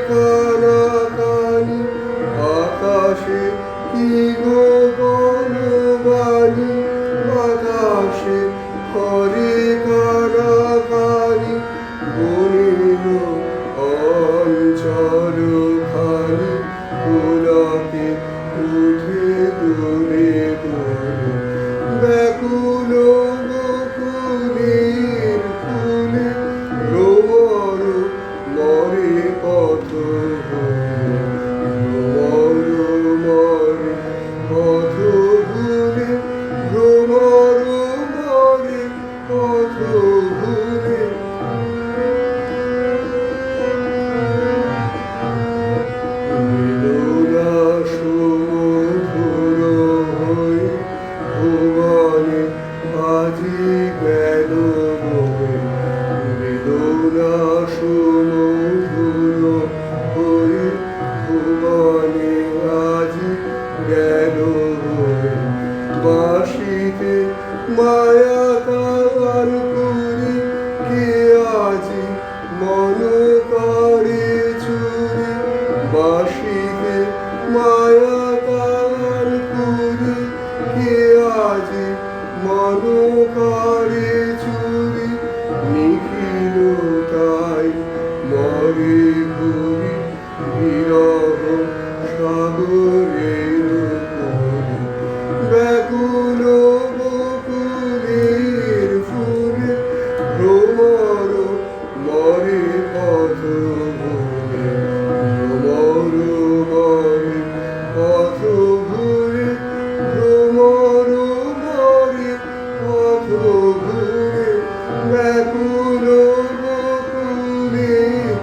কানাকানি আকাশে কি গো বনবাণী বাতাসে করে কানাকানি বনিল অঞ্চল খানি গোলাপে উঠে দূরে দূরে ব্যাকুল বকুলের ফুলে ভ্রমর মরে পথ ভ্রমর মরে পথ ভুলে ভ্রমর মরে পথ ভুলে বেদনা সুমধুর হয়ে ভুবনে আজি গেল বয়ে বেদনা সুমধুর হয়ে ভুবনে আজি গেল বয়ে বাঁশিতে মায়া গান করি কে আজি মন করে চুরি বাঁশিতে মায়া গান করি কে আজি মন করে চুরি নিখিল তাই মরে ঘুরি বিরহ সাগরের পরি ব্যাকুল বকুলের ফুলে ভ্রমর মরে পথ ভুলে ভ্রমর মরে পথ ভুলে ভ্রমর মরে পথ ভুলে ব্যাকুল বকুলের